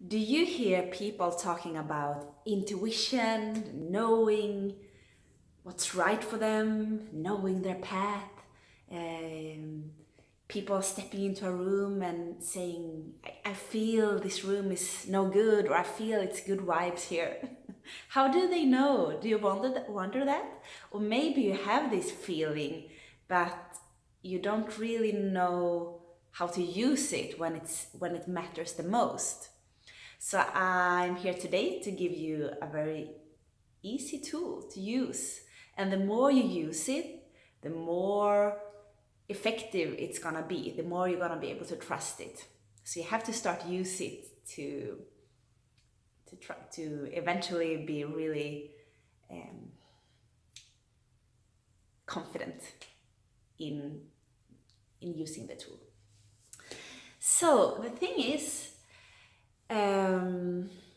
Do you hear people talking about intuition, knowing what's right for them, knowing their path? Um, People stepping into a room and saying, I feel this room is no good, or I feel it's good vibes here. How do they know? Do you wonder that? Or maybe you have this feeling, but you don't really know how to use it when it matters the most. So I'm here today to give you a very easy tool to use. And the more you use it, the more effective it's gonna be, the more you're gonna be able to trust it. So you have to start use it to try to eventually be really confident in using the tool. So the thing is,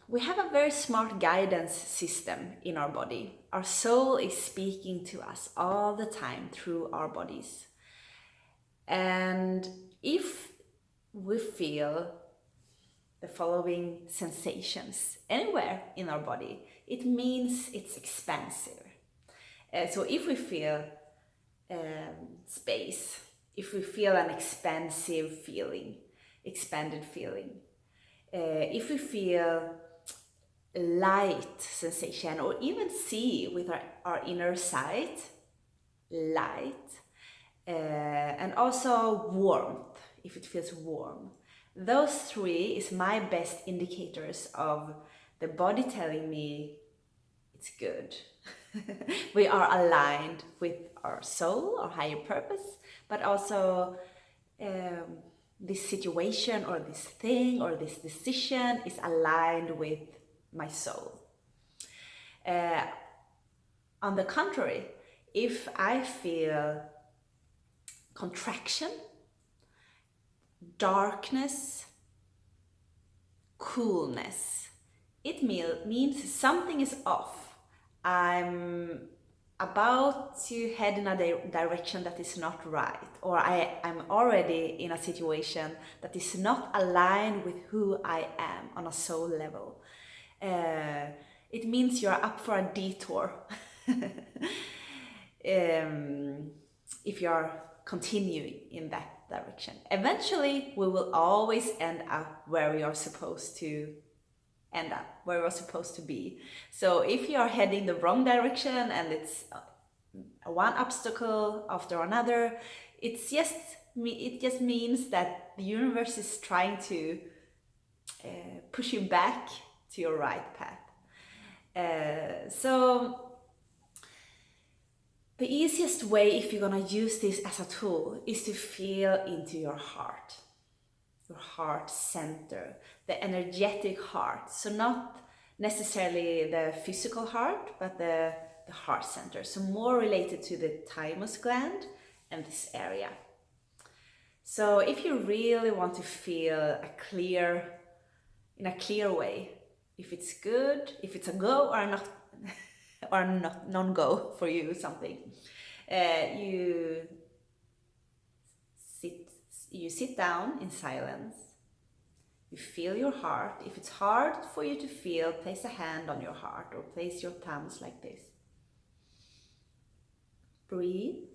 we have a very smart guidance system in our body. Our soul is speaking to us all the time through our bodies. And if we feel the following sensations anywhere in our body, it means it's expansive. So if we feel space, if we feel an expansive feeling, expanded feeling, if we feel light sensation, or even see with our inner sight, light, and also warmth, if it feels warm. Those three is my best indicators of the body telling me it's good. We are aligned with our soul, our higher purpose, but also this situation or this thing or this decision is aligned with my soul. On the contrary, if I feel contraction, darkness, coolness, it means something is off. I'm about to head in a direction that is not right, or I'm already in a situation that is not aligned with who I am on a soul level. It means you're up for a detour. If you're continuing in that direction, eventually we will always end up where we are supposed to end up, where we're supposed to be. So if you are heading the wrong direction and it's one obstacle after another, it just means that the universe is trying to push you back to your right path. So the easiest way, if you're gonna use this as a tool, is to feel into your heart center, the energetic heart. So not necessarily the physical heart, but the heart center. So more related to the thymus gland and this area. So if you really want to feel in a clear way, if it's good, if it's a go or not, or not non-go for you, something, you sit down in silence. You feel your heart. If it's hard for you to feel, place a hand on your heart or place your thumbs like this. Breathe.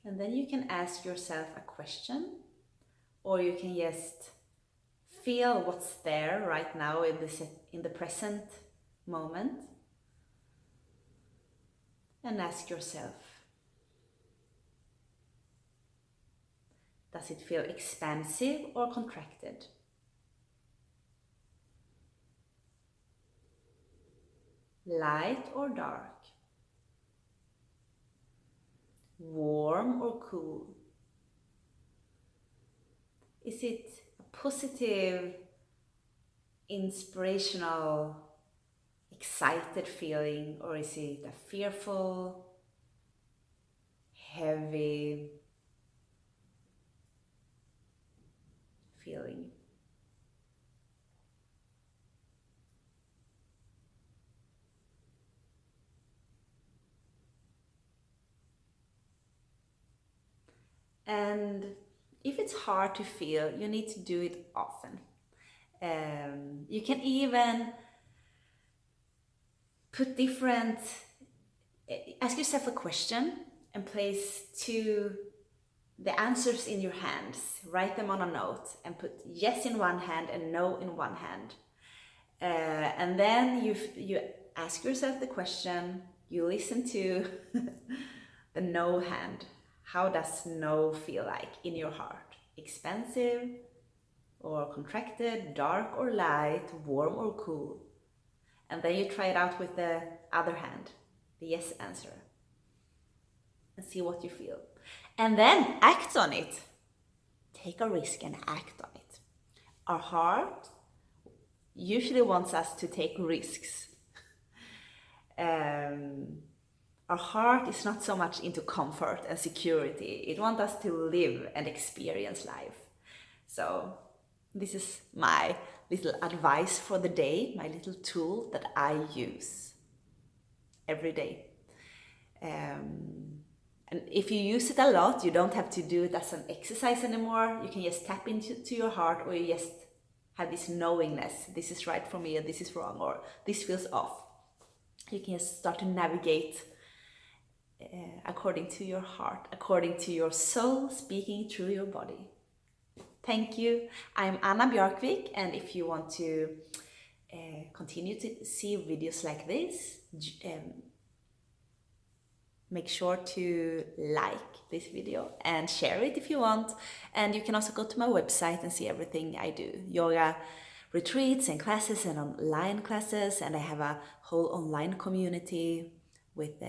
And then you can ask yourself a question, or you can just feel what's there right now in the present moment, and ask yourself, does it feel expansive or contracted? Light or dark? Warm or cool? Is it a positive, inspirational, excited feeling, or is it a fearful, heavy feeling? And if it's hard to feel, you need to do it often. You can even put different, ask yourself a question and place the answers in your hands. Write them on a note and put yes in one hand and no in one hand. And then you ask yourself the question, you listen to the no hand. How does no feel like in your heart? Expansive or contracted, dark or light, warm or cool? And then you try it out with the other hand, the yes answer, and see what you feel. And then act on it. Take a risk and act on it. Our heart usually wants us to take risks. Our heart is not so much into comfort and security. It wants us to live and experience life. So this is my little advice for the day, my little tool that I use every day. And if you use it a lot, you don't have to do it as an exercise anymore. You can just tap into your heart, or you just have this knowingness. This is right for me, or this is wrong, or this feels off. You can just start to navigate according to your heart, according to your soul speaking through your body. Thank you. I'm Anna Björkvik, and if you want to continue to see videos like this, make sure to like this video and share it if you want. And you can also go to my website and see everything I do. Yoga retreats and classes and online classes, and I have a whole online community with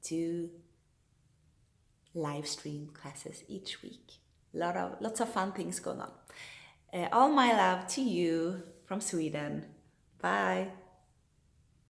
2 live stream classes each week. Lots of fun things going on. All my love to you from Sweden. Bye.